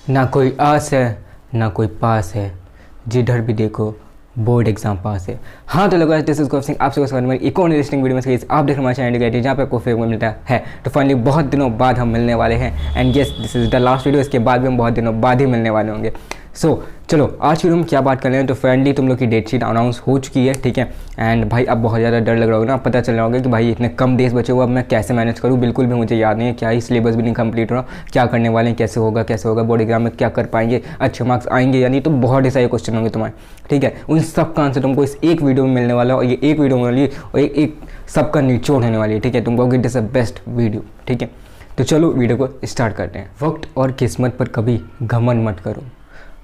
ना कोई आस है ना कोई पास है, जिधर भी देखो बोर्ड एग्जाम पास है। हाँ तो लगा दिस इज गौरव सिंह, आपसे एक और इंटरेस्टिंग वीडियो में आप देख रहे चैनल गए जहाँ पे कोई मिलता है। तो फाइनली बहुत दिनों बाद हम मिलने वाले हैं and yes this is the last video. इसके बाद भी हम बहुत दिनों बाद ही मिलने वाले होंगे। सो चलो आज वीडियो में क्या बात कर रहे हैं। तो फाइनली तुम लोग की डेट शीट अनाउंस हो चुकी है, ठीक है। एंड भाई अब बहुत ज़्यादा डर लग रहा होगा ना, पता चल रहा होगा कि भाई इतने कम डेज बचे हुए, अब मैं कैसे मैनेज करूँ, बिल्कुल भी मुझे याद नहीं है, क्या ही सिलेबस भी नहीं कंप्लीट हो रहा, क्या करने वाले हैं, कैसे होगा बोर्ड एग्जाम में, क्या कर पाएंगे, अच्छे मार्क्स आएंगे या नहीं। तो बहुत ही सारे क्वेश्चन होंगे तुम्हारे, ठीक है। उन सब का आंसर तुमको इस एक वीडियो में मिलने वाला है और ये एक वीडियो मिलने वाली और एक सबका निचोड़ होने वाली है, ठीक है। तुमको get is a best video, ठीक है। तो चलो वीडियो को स्टार्ट करते हैं। वक्त और किस्मत पर कभी घमंड मत करो,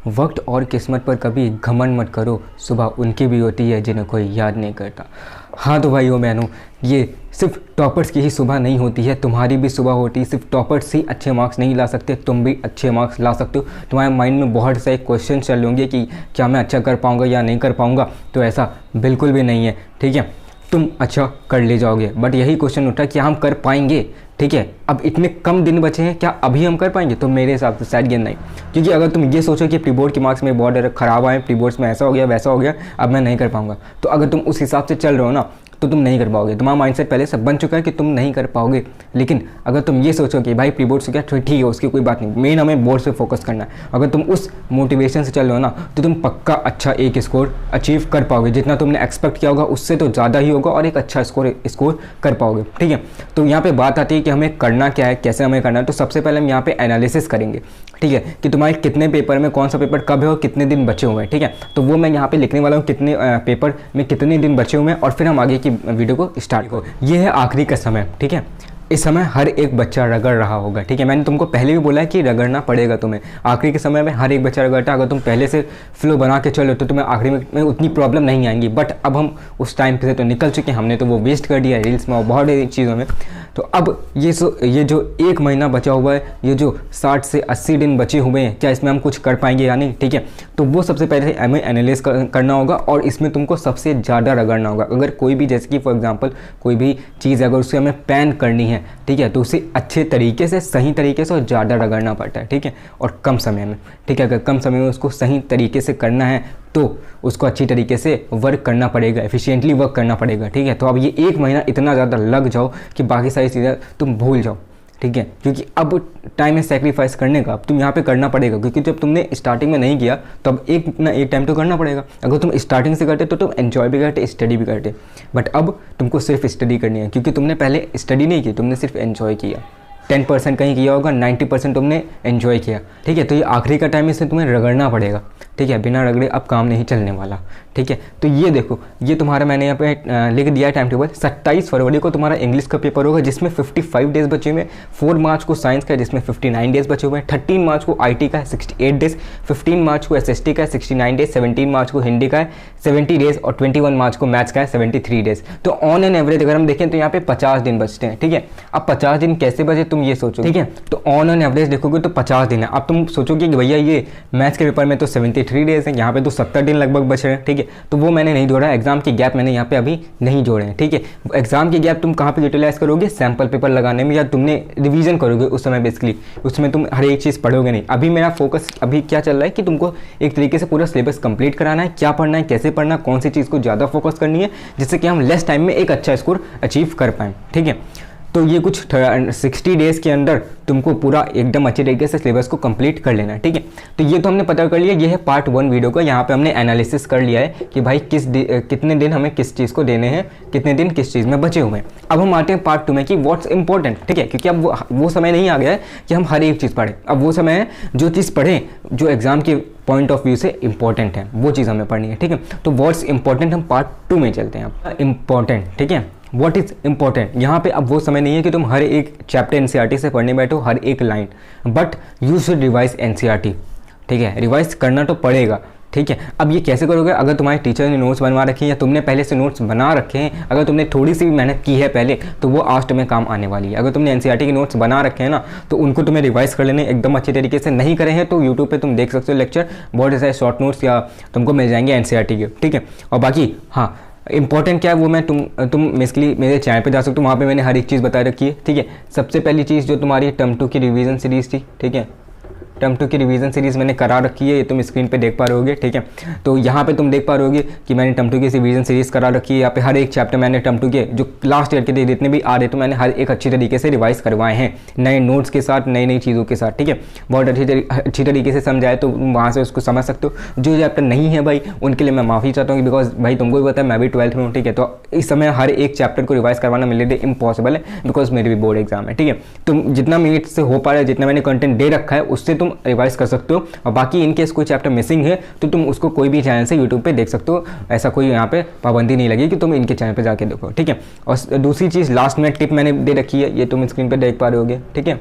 वक्त और किस्मत पर कभी घमंड मत करो, सुबह उनकी भी होती है जिन्हें कोई याद नहीं करता। हाँ तो भाइयों बहनों, ये सिर्फ टॉपर्स की ही सुबह नहीं होती है, तुम्हारी भी सुबह होती है। सिर्फ टॉपर्स ही अच्छे मार्क्स नहीं ला सकते, तुम भी अच्छे मार्क्स ला सकते हो। तुम्हारे माइंड में बहुत सारे क्वेश्चन चल रहे होंगे कि क्या मैं अच्छा कर पाऊँगा या नहीं कर पाऊँगा, तो ऐसा बिल्कुल भी नहीं है, ठीक है। तुम अच्छा कर ले जाओगे, बट यही क्वेश्चन उठा कि हम कर पाएंगे, ठीक है। अब इतने कम दिन बचे हैं, क्या अभी हम कर पाएंगे? तो मेरे हिसाब से शायद ये नहीं, क्योंकि अगर तुम ये सोचो कि प्री बोर्ड के मार्क्स में बहुत ख़राब आए, प्री बोर्ड्स में ऐसा हो गया वैसा हो गया, अब मैं नहीं कर पाऊंगा, तो अगर तुम उस हिसाब से चल रहे हो ना तो तुम नहीं कर पाओगे। तुम्हारा माइंडसेट पहले से बन चुका है कि तुम नहीं कर पाओगे। लेकिन अगर तुम ये सोचो कि भाई प्री बोर्ड से क्या, ठीक है उसकी कोई बात नहीं, मेन हमें बोर्ड से फोकस करना है, अगर तुम उस मोटिवेशन से चल रहे हो ना तो तुम पक्का अच्छा एक स्कोर अचीव कर पाओगे। जितना तुमने एक्सपेक्ट किया होगा उससे तो ज़्यादा ही होगा और एक अच्छा स्कोर कर पाओगे, ठीक है। तो यहाँ पर बात आती है कि हमें करना क्या है, कैसे हमें करना है। तो सबसे पहले हम यहाँ पे एनालिसिस करेंगे, ठीक है, कि तुम्हारे कितने पेपर में कौन सा पेपर कब है और कितने दिन बचे हुए हैं, ठीक है। तो वो मैं यहाँ पे लिखने वाला हूँ, कितने पेपर में कितने दिन बचे हुए हैं, और फिर हम आगे की वीडियो को स्टार्ट हो। ये है आखिरी का समय, ठीक है। इस समय हर एक बच्चा रगड़ रहा होगा, ठीक है। मैंने तुमको पहले भी बोला है कि रगड़ना पड़ेगा तुम्हें। आखिरी के समय में हर एक बच्चा रगड़ता है। अगर तुम पहले से फ्लो बना के चलो तो तुम्हें आखिरी में उतनी प्रॉब्लम नहीं आएंगी। बट अब हम उस टाइम से तो निकल चुके हैं, हमने तो वो वेस्ट कर दिया रील्स में और बहुत सारी चीज़ों में। तो अब ये जो एक महीना बचा हुआ है, ये जो 60 से 80 दिन बचे हुए हैं, क्या इसमें हम कुछ कर पाएंगे या नहीं, ठीक है। तो वो सबसे पहले हमें एनालाइज करना होगा और इसमें तुमको सबसे ज़्यादा रगड़ना होगा। अगर कोई भी, जैसे कि फॉर एग्जांपल कोई भी चीज़ अगर उसे हमें पैन करनी है, ठीक है, तो उसे अच्छे तरीके से, सही तरीके से और ज़्यादा रगड़ना पड़ता है, ठीक है, और कम समय में, ठीक है। अगर कम समय में उसको सही तरीके से करना है तो उसको अच्छी तरीके से वर्क करना पड़ेगा, एफिशिएंटली वर्क करना पड़ेगा, ठीक है। तो अब ये एक महीना इतना ज़्यादा लग जाओ कि बाकी सारी चीज़ें तुम भूल जाओ, ठीक है, क्योंकि अब टाइम है सेक्रीफाइस करने का। अब तुम यहाँ पे करना पड़ेगा, क्योंकि जब तुमने स्टार्टिंग में नहीं किया तो अब एक ना एक टाइम तो करना पड़ेगा। अगर तुम स्टार्टिंग से करते तो तुम एंजॉय भी करते, स्टडी भी करते, बट अब तुमको सिर्फ स्टडी करनी है, क्योंकि तुमने पहले स्टडी नहीं की, तुमने सिर्फ एंजॉय किया। 10% कहीं किया होगा, 90% तुमने एंजॉय किया, ठीक है। तो ये आखिरी का टाइम, इससे तुम्हें रगड़ना पड़ेगा, ठीक है। बिना रगड़े अब काम नहीं चलने वाला, ठीक है। तो ये देखो, ये तुम्हारा मैंने यहाँ पे लिख दिया है टाइम टेबल। 27 फरवरी को तुम्हारा इंग्लिश का पेपर होगा जिसमें 55 डेज बचे हुए हैं। 4 मार्च को साइंस का है जिसमें 59 डेज बचे हुए हैं। 13 मार्च को IT का है 68 डेज। 15 मार्च को SST का है 69 डेज। 17 मार्च को हिंदी का है 70 डेज और 21 मार्च को मैथ्स का है 73 डेज। तो ऑन एन एवरेज अगर हम देखें तो यहाँ पे 50 दिन बचते हैं, ठीक है। अब 50 दिन कैसे बचे तुम ये सोचो, ठीक है। तो ऑन एन एवरेज देखोगे तो 50 दिन है। अब तुम सोचोगे कि भैया ये मैथ्स के पेपर में तो 73 डेज है, यहाँ पे तो 70 दिन लगभग बच रहे हैं, ठीक है। तो वो मैंने नहीं जोड़ा, एग्जाम के गैप मैंने यहाँ पे अभी नहीं जोड़े हैं, ठीक है। एग्जाम के गैप तुम कहाँ पे यूटिलाइज करोगे? सैम्पल पेपर लगाने में, या तुमने रिवीजन करोगे उस समय बेसिकली, उसमें तुम हर एक चीज़ पढ़ोगे नहीं। अभी मेरा फोकस अभी क्या चल रहा है कि तुमको एक तरीके से पूरा सिलेबस कंप्लीट कराना है, क्या पढ़ना है, कैसे पढ़ना, कौन सी चीज़ को ज़्यादा फोकस करनी है, जिससे कि हम लेस टाइम में एक अच्छा स्कोर अचीव कर पाएँ, ठीक है। तो ये कुछ 60 डेज़ के अंदर तुमको पूरा एकदम अच्छे तरीके से सिलेबस को कंप्लीट कर लेना है, ठीक है। तो ये तो हमने पता कर लिया, ये है पार्ट 1 वीडियो का। यहाँ पे हमने एनालिसिस कर लिया है कि भाई कितने दिन हमें किस चीज़ को देने हैं, कितने दिन किस चीज़ में बचे हुए हैं। अब हम आते हैं पार्ट 2 में कि व्हाट्स इंपॉर्टेंट, ठीक है, क्योंकि अब वो समय नहीं आ गया है कि हम हर एक चीज़ पढ़ें। अब वो समय है जो चीज़ पढ़ें जो एग्जाम के पॉइंट ऑफ व्यू से इंपॉर्टेंट है, वो चीज़ हमें पढ़नी है, ठीक है। तो व्हाट्स इंपॉर्टेंट हम पार्ट 2 में चलते हैं। इंपॉर्टेंट, ठीक है, व्हाट इज़ इंपॉर्टेंट। यहाँ पे अब वो समय नहीं है कि तुम हर एक चैप्टर NCERT से पढ़ने बैठो हर एक line, but you should revise NCERT, ठीक है। रिवाइज करना तो पड़ेगा, ठीक है। अब ये कैसे करोगे? अगर तुम्हारे टीचर ने नोट्स बनवा रखे हैं या तुमने पहले से नोट्स बना रखे हैं, अगर तुमने थोड़ी सी भी मेहनत की है पहले, तो वो आज तुम्हें काम आने वाली है। अगर तुमने NCERT के नोट्स बना रखे हैं ना, तो उनको तुम्हें रिवाइज कर लेने एकदम अच्छे तरीके से। नहीं करे हैं तो यूट्यूब पे तुम देख सकते हो लेक्चर, बहुत सारे शॉर्ट नोट्स या तुमको मिल जाएंगे NCERT के, ठीक है। और बाकी हाँ, इंपॉर्टेंट क्या है वो मैं तुम बेसिकली मेरे चैनल पे जा सकते हो, वहाँ पे मैंने हर एक चीज़ बता रखी है, ठीक है। सबसे पहली चीज़ जो तुम्हारी टर्म 2 की रिवीजन सीरीज़ थी, ठीक है, टर्म 2 की रिवीजन सीरीज़ मैंने करा रखी है, ये तुम स्क्रीन पे देख पा रहे होगे, ठीक है। तो यहाँ पे तुम देख पा रहे होगे कि मैंने टर्म 2 की रिवीजन सीरीज़ करा रखी है। यहाँ पे हर एक चैप्टर मैंने टर्म 2 के जो लास्ट ईयर के थे जितने भी आ रहे तो मैंने हर एक अच्छी तरीके से रिवाइज करवाए हैं, नए नोट्स के साथ, नई नई चीज़ों के साथ, ठीक है। बहुत अच्छी तरीके से समझाए तो वहाँ से उसको समझ सकते हो। जो चैप्टर नहीं है भाई उनके लिए मैं माफ़ी चाहता हूँ, बिकॉज भाई तुमको भी पता है मैं भी 12th में हूँ, ठीक है। तो इस समय हर एक चैप्टर को रिवाइज करवाना मेरे लिए इम्पॉसिबल है, बिकॉज मेरी भी बोर्ड एग्जाम है, ठीक है। तुम जितना मिनट से हो पा रहा है, जितना मैंने कंटेंट दे रखा है उससे तुम रिवाइज कर सकते हो, और बाकी इनकेस कोई चैप्टर मिसिंग है तो तुम उसको कोई भी चैनल से यूट्यूब पे देख सकते हो। ऐसा कोई यहाँ पे पाबंदी नहीं लगी कि तुम इनके चैनल पे जाके देखो, ठीक है। और दूसरी चीज़ लास्ट मिनट टिप मैंने दे रखी है, ये तुम स्क्रीन पे देख पा रहे होगे, ठीक है।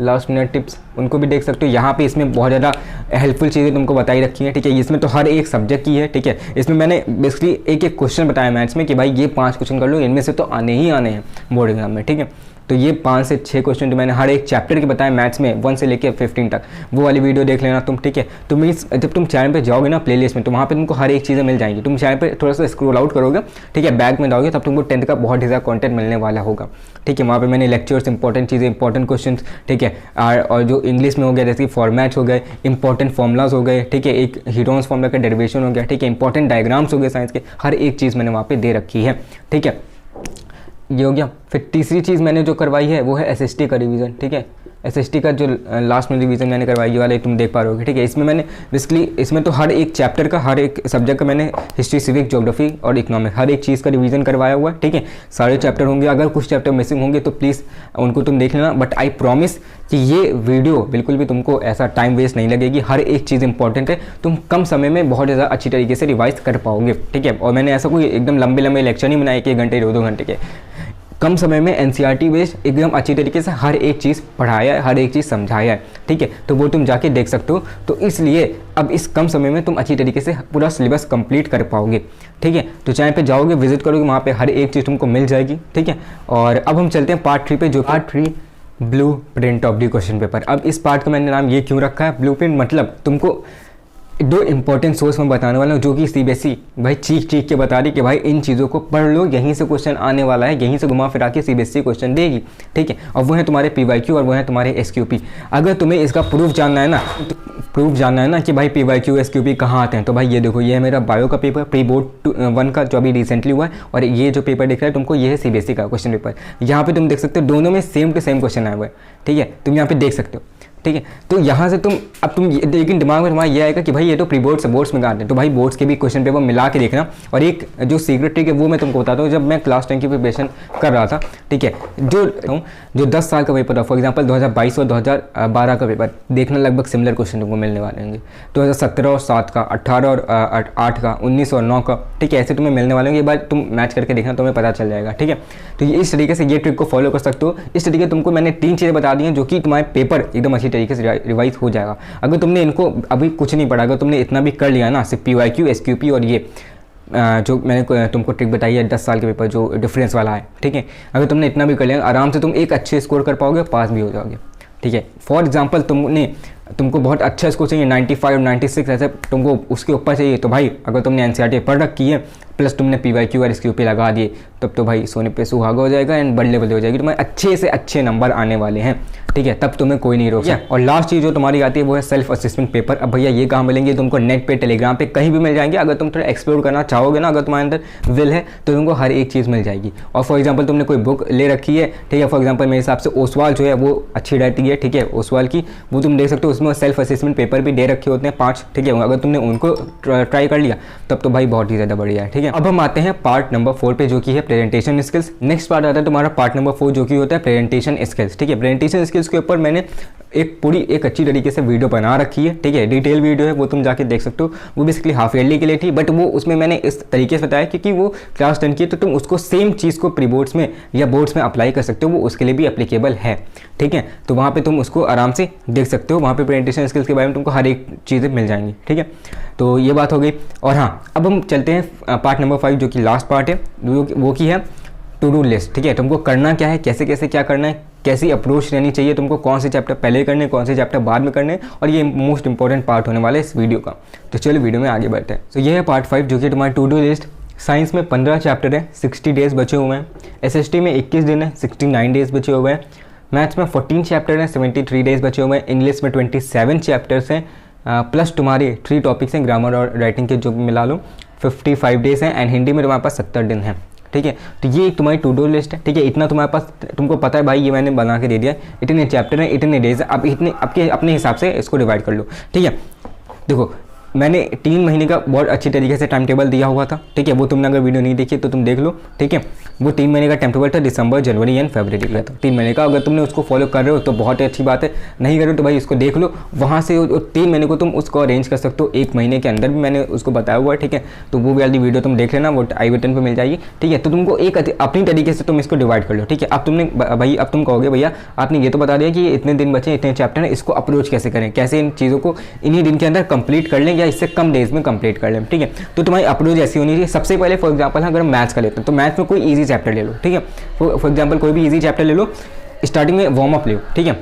लास्ट मिनट टिप्स उनको भी देख सकते हो। यहाँ पे इसमें बहुत ज़्यादा हेल्पफुल चीज़ें तुमको बताई रखी हैं, ठीक है। इसमें तो हर एक सब्जेक्ट की है, ठीक है। इसमें मैंने बेसिकली एक एक क्वेश्चन बताया मैथ्स में कि भाई ये 5 क्वेश्चन कर लो, इनमें से तो आने ही आने हैं बोर्ड एग्जाम में, ठीक है। तो ये 5 से 6 क्वेश्चन तो मैंने हर एक चैप्टर के बताए मैथ्स में 1 से लेकर 15 तक, वो वाली वीडियो देख लेना तुम, ठीक है। तो मीन्स जब तुम चैनल पे जाओगे ना प्लेलिस्ट में, तो वहाँ पे तुमको हर एक चीज़ें मिल जाएंगी। तुम चैनल पे थोड़ा सा स्क्रॉल आउट करोगे, ठीक है, बैक में जाओगे, तब तुमको 10th का बहुत ज़्यादा कंटेंट मिलने वाला होगा, ठीक है। वहाँ पे मैंने लेक्चर्स, इंपॉर्टेंट चीज़ें, इंपॉर्टेंट क्वेश्चन, ठीक है, और जो इंग्लिश में हो गया जैसे कि फॉर्मेट्स हो गए, इंपॉर्टेंट फॉर्मूलाज हो गए, ठीक है, एक हीरोन्स फॉर्मूला का डेरिवेशन हो गया, ठीक है, इंपॉर्टेंट डायग्राम्स हो गए साइंस के, हर एक चीज़ मैंने वहाँ पे दे रखी है, ठीक है। ये हो गया। फिर तीसरी चीज़ मैंने जो करवाई है वो है एसएसटी का रिवीजन, ठीक है। एसएसटी का जो लास्ट में रिवीजन मैंने करवाई वाले तुम देख पा रहे हो, ठीक है। इसमें मैंने बेसिकली इसमें तो हर एक चैप्टर का, हर एक सब्जेक्ट का मैंने हिस्ट्री, सिविक, ज्योग्राफी और इकोनॉमिक हर एक चीज़ का रिवीजन करवाया हुआ है, ठीक है। सारे चैप्टर होंगे, अगर कुछ चैप्टर मिसिंग होंगे तो प्लीज़ उनको तुम देख लेना, बट आई प्रॉमिस कि ये वीडियो बिल्कुल भी तुमको ऐसा टाइम वेस्ट नहीं लगेगी। हर एक चीज़ इंपॉर्टेंट है, तुम कम समय में बहुत ज़्यादा अच्छी तरीके से रिवाइज कर पाओगे, ठीक है। और मैंने ऐसा कोई एकदम लंबे लंबे लेक्चर नहीं बनाए कि 1 घंटे 2 घंटे के, कम समय में एनसीईआरटी बेस्ड एकदम अच्छी तरीके से हर एक चीज़ पढ़ाया है, हर एक चीज़ समझाया है, ठीक है। तो वो तुम जाके देख सकते हो। तो इसलिए अब इस कम समय में तुम अच्छी तरीके से पूरा सिलेबस कंप्लीट कर पाओगे, ठीक है। तो चैनल पे जाओगे, विजिट करोगे, वहाँ पे हर एक चीज़ तुमको मिल जाएगी, ठीक है। और अब हम चलते हैं पार्ट 3 पे, जो part 3 blue print of the question paper. अब इस पार्ट का मैंने नाम ये क्यों रखा है ब्लू प्रिंट, मतलब तुमको 2 इंपॉर्टेंट सोर्स मैं बताने वाला हूँ, जो कि सीबीएसई भाई चीख के बता रही कि भाई इन चीज़ों को पढ़ लो, यहीं से क्वेश्चन आने वाला है, यहीं से घुमा फिरा के सीबीएसई क्वेश्चन देगी, ठीक है। और वो है तुम्हारे पीवाईक्यू और वो है तुम्हारे एसक्यूपी। अगर तुम्हें इसका प्रूफ जानना है ना, तो प्रूफ जानना है ना कि भाई पीवाईक्यू एसक्यूपी कहाँ आते हैं, तो भाई ये देखो, ये है मेरा बायो का पेपर, प्री बोर्ड 1 का, जो अभी रिसेंटली हुआ है। और ये जो पेपर दिख रहा है तुमको, ये है सीबीएसई का क्वेश्चन पेपर। यहाँ पे तुम देख सकते हो दोनों में सेम टू सेम क्वेश्चन आए हुए हैं, ठीक है। तुम यहाँ पे देख सकते हो, ठीक है। तो यहाँ से लेकिन दिमाग में तुम्हारा ये आएगा कि भाई ये तो प्री बोर्ड्स है, बोर्ड्स में कहाँ आते हैं, तो भाई बोर्ड्स के भी क्वेश्चन पेपर मिला के देखना। और एक जो सीक्रेट ट्रिक है वो मैं तुमको बताता हूँ, जब मैं क्लास 10 की प्रिपरेशन कर रहा था, ठीक है, जो 10 साल का पेपर था, फॉर एग्जाम्पल 2022 और 2012 का पेपर देखना, लगभग सिमिलर क्वेश्चन तुमको मिलने वाले होंगे। 2017 और 7 का, 18 और 8 का, 19 और 9 का, ठीक है, ऐसे तुम्हें मिलने वाले होंगे। एक बार तुम मैच करके देखना, तुम्हें पता चल जाएगा, ठीक है। तो इस तरीके से ये ट्रिक को फॉलो कर सकते हो। इस तरीके तुमको मैंने 3 चीज़ें बता दी हैं जो कि तुम्हारे पेपर एकदम अच्छी तरीके से रिवाइज हो जाएगा। अगर तुमने इनको अभी कुछ नहीं पढ़ा, अगर तुमने इतना भी कर लिया ना, सिर्फ पीवाईक्यू, एसक्यूपी और ये जो मैंने तुमको ट्रिक बताई है 10 साल के पेपर जो डिफरेंस वाला है, ठीक है, अगर तुमने इतना भी कर लिया, आराम से तुम एक अच्छे स्कोर कर पाओगे, पास भी हो जाओगे, ठीक है। फॉर एग्जाम्पल तुमको बहुत अच्छा स्कोर चाहिए, 95 96 ऐसे तुमको उसके ऊपर चाहिए, तो भाई अगर तुमने एनसीईआरटी पढ़ रखी है प्लस तुमने पीवाईक्यू और एसक्यूपी लगा दिए, तब तो भाई सोने पे सुहागा हो जाएगा एंड बल्ले बल्ले हो जाएगी, तुम्हारे अच्छे से अच्छे नंबर आने वाले हैं, ठीक है। तब तुम्हें कोई नहीं रोके। और लास्ट चीज़ जो तुम्हारी आती है वो है सेल्फ असेसमेंट पेपर। अब भैया ये कहाँ मिलेंगे तुमको? नेट पे, टेलीग्राम पे, कहीं भी मिल जाएंगे। अगर तुम थोड़ा एक्सप्लोर करना चाहोगे ना, अगर तुम्हारे अंदर विल है तो तुमको हर एक चीज़ मिल जाएगी। और फॉर एग्जाम्पल तुमने कोई बुक ले रखी है, ठीक है, फॉर एग्जाम्पल मेरे हिसाब से ओसवाल जो है वो अच्छी रहती है, ठीक है, ओसवाल की, वो तुम देख सकते हो, उसमें सेल्फ असेसमेंट पेपर भी दे रखे होते हैं 5, ठीक है। अगर तुमने उनको ट्राई कर लिया तब तो भाई बहुत ही ज़्यादा बढ़िया है, ठीक है। अब हम आते हैं पार्ट नंबर 4 पे, जो कि है प्रेजेंटेशन स्किल्स। नेक्स्ट पार्ट आता है तुम्हारा पार्ट नंबर 4, जो कि होता है प्रेजेंटेशन स्किल्स, ठीक है। प्रेजेंटेशन स्किल्स के ऊपर मैंने एक अच्छी तरीके से वीडियो बना रखी है, ठीक है, डिटेल वीडियो है, वो तुम जाके देख सकते हो। वो बेसिकली हाफ ईयरली के लिए थी, बट वो उसमें मैंने इस तरीके से बताया क्योंकि वो क्लास 10 की है, तो तुम उसको सेम चीज़ को प्री बोर्ड्स में या बोर्ड्स में अप्लाई कर सकते हो, वो उसके लिए भी एप्लीकेबल है, ठीक है। तो वहाँ पे तुम उसको आराम से देख सकते हो, वहाँ पे प्रेजेंटेशन स्किल्स के बारे में तुमको हर एक चीज़ें मिल जाएंगी, ठीक है। तो ये बात हो गई। और हाँ, अब हम चलते हैं पार्ट नंबर 5, जो कि लास्ट पार्ट है, वो की है टू डू लिस्ट, ठीक है। तुमको करना क्या है, कैसे कैसे क्या करना है, कैसी अप्रोच रहनी चाहिए तुमको, कौन से चैप्टर पहले करने, कौन से चैप्टर बाद में करने, और ये मोस्ट इंपॉर्टेंट पार्ट होने वाला है इस वीडियो का। तो चलो वीडियो में आगे बढ़ते हैं। तो ये है पार्ट 5, जो कि तुम्हारी टू डू लिस्ट। साइंस में 15 चैप्टर है, 60 डेज बचे हुए हैं। एसएसटी में 21 दिन है, 69 डेज बचे हुए हैं। मैथ्स में 14 चैप्टर हैं, 73 डेज बचे हुए हैं, इंग्लिश में 27 चैप्टर्स हैं, प्लस तुम्हारे 3 टॉपिक्स हैं ग्रामर और राइटिंग के जो भी मिला लो, 55 डेज हैं, एंड हिंदी में तुम्हारे पास 70 दिन है। ठीक है, तो ये एक तुम्हारी टू डू लिस्ट है। ठीक है, इतना तुम्हारे पास, तुमको पता है भाई ये मैंने बना के दे दिया, इतने चैप्टर हैं, इतने डेज है, अब इतने आपके अपने हिसाब से इसको डिवाइड कर लो। ठीक है, देखो मैंने 3 महीने का बहुत अच्छी तरीके से टाइम टेबल दिया हुआ था। ठीक है, वो तुमने अगर वीडियो नहीं देखी तो तुम देख लो। ठीक है, वो 3 महीने का टाइम टेबल था, दिसंबर, जनवरी एंड फरवरी का था, 3 महीने का। अगर तुमने उसको फॉलो कर रहे हो तो बहुत ही अच्छी बात है, नहीं कर रहे हो तो भाई इसको देख लो, वहाँ से 3 महीने को तुम उसको अरेंज कर सकते हो 1 महीने के अंदर भी, मैंने उसको बताया हुआ है। ठीक है, तो वो वाली वीडियो तुम देख लेना, वो आई बटन पर मिल जाएगी। ठीक है, तो तुमको एक अपनी तरीके से तुम इसको डिवाइड कर लो। ठीक है, अब तुमने भाई, अब तुम कहोगे भैया आपने ये तो बता दिया कि इतने दिन बचे, इतने चैप्टर हैं, इसको अप्रोच कैसे करें, कैसे इन चीज़ों को इन्हीं दिन के अंदर कंप्लीट कर लें या इससे कम डेज में कंप्लीट कर लें। ठीक है, तो तुम्हारी अप्रोच ऐसी होनी चाहिए। सबसे पहले फॉर एग्जांपल अगर मैथ्स का लेते हैं तो मैथ्स में कोई इजी चैप्टर ले लो। ठीक है, फॉर एग्जांपल कोई भी इजी चैप्टर ले लो, स्टार्टिंग में वार्म अप ले लो। ठीक है,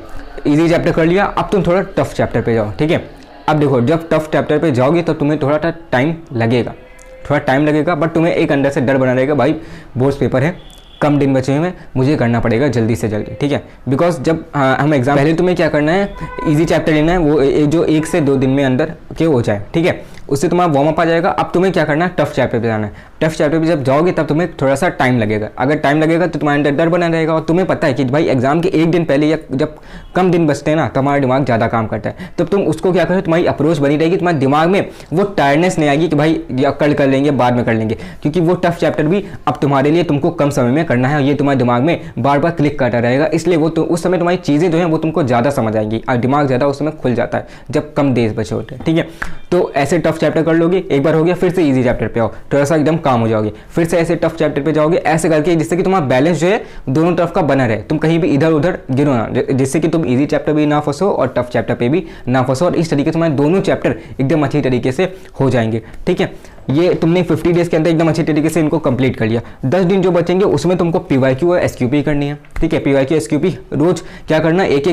इजी चैप्टर कर लिया, अब तुम थोड़ा टफ चैप्टर पे जाओ। ठीक है, अब देखो जब टफ चैप्टर पे जाओगे तो तुम्हें थोड़ा टाइम लगेगा, बट तुम्हें एक अंदर से डर बना रहेगा, भाई बोर्ड्स पेपर है, कम दिन बचे हुए हैं, मुझे करना पड़ेगा जल्दी से जल्दी। ठीक है, बिकॉज जब हम एग्जाम, पहले तुम्हें क्या करना है, इजी चैप्टर लेना है, वो जो 1 से 2 दिन में अंदर के हो जाए। ठीक है, उससे तुम्हारा वार्म अप आ जाएगा। अब तुम्हें क्या करना है, टफ चैप्टर पे जाना है। टफ चैप्टर पे जब जाओगे तब तुम्हें थोड़ा सा टाइम लगेगा। अगर टाइम लगेगा तो तुम्हारे अंदर डर बना रहेगा, और तुम्हें पता है कि भाई एग्जाम के 1 दिन पहले या जब कम दिन बचते हैं ना, तो हमारा दिमाग ज़्यादा काम करता है। तब तुम उसको क्या करो, तुम्हारी अप्रोच बनी रहेगी, तुम्हारे दिमाग में वो टायर्डनेस नहीं आएगी कि भाई या कल कर लेंगे, बाद में कर लेंगे, क्योंकि वो टफ चैप्टर भी अब तुम्हारे लिए तुमको कम समय में करना है, और ये तुम्हारे दिमाग में बार बार क्लिक करता रहेगा। इसलिए वो उस समय तुम्हारी चीज़ें जो हैं वो तुमको ज़्यादा समझ आएंगी, और दिमाग ज़्यादा उस समय खुल जाता है जब कम डेज बचे होते हैं। ठीक है, तो ऐसे टफ चैप्टर कर लोगे, एक बार हो गया, फिर से इजी चैप्टर पे आओ, थोड़ा सा एकदम काम हो जाओगे, फिर से ऐसे टफ चैप्टर पे जाओगे, ऐसे करके जिससे कि तुम्हारा बैलेंस जो है दोनों तरफ का बना रहे, तुम कहीं भी इधर उधर गिरो ना, जिससे कि तुम इजी चैप्टर भी ना फंसो और टफ चैप्टर पे भी ना फंसो, और इस तरीके से तुम्हारे दोनों चैप्टर एकदम अच्छी तरीके से हो जाएंगे। ठीक है, ये तुमने 50 डेज के अंदर एकदम अच्छी तरीके से इनको कंप्लीट कर लिया। 10 दिन जो बचेंगे उसमें तुमको PYQ और SQP करनी है। ठीक है, PYQ SQP रोज क्या करना, एक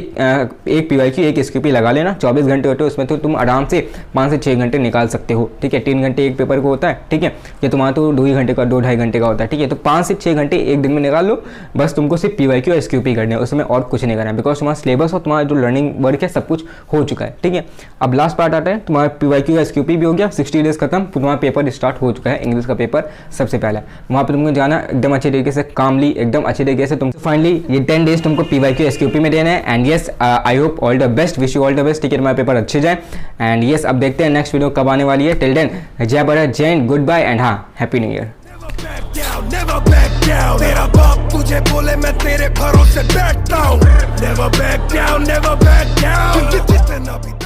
PYQ एक SQP लगा लेना। 24 घंटे होते हैं उसमें, तो तुम आराम से 5 से 6 घंटे निकाल सकते हो। ठीक है, 3 घंटे एक पेपर को होता है। ठीक है, ये तुम्हारा तो 2 ही घंटे का, 2-2.5 घंटे का होता है। ठीक है, तो 5 से 6 घंटे एक दिन में निकाल लो, बस तुमको सिर्फ PYQ और SQP करने हैं, उसमें और कुछ नहीं करना है, बिकॉज तुम्हारा सिलेबस और तुम्हारा जो लर्निंग वर्क है सब कुछ हो चुका है। ठीक है, अब लास्ट पार्ट आता है, तुम्हारा PYQ और SQP भी हो गया, 60 डेज खत्म, तुम्हारा पेपर स्टार्ट हो चुका है, इंग्लिश का पेपर सबसे पहला। वहाँ पे तुमको जाना एकदम अच्छे तरीके से, कामली एकदम अच्छे तरीके से। तुम फाइनली ये 10 डेज तुमको PYQ SQP में देना है। And yes, I hope all the best, wish you all the best. ठीक है, तुम्हारा पेपर अच्छे जाए। एंड यस, अब देखते हैं नेक्स्ट वीडियो कब आने वाली है। टिल देन, जय भारत, जय हिंद, गुड बाय, एंड हाँ, हैप्पी न्यू ईयर। तेरा बाप तुझे बोले मैं तेरे भरोसे बैठता हूँ। Never back down, never back down.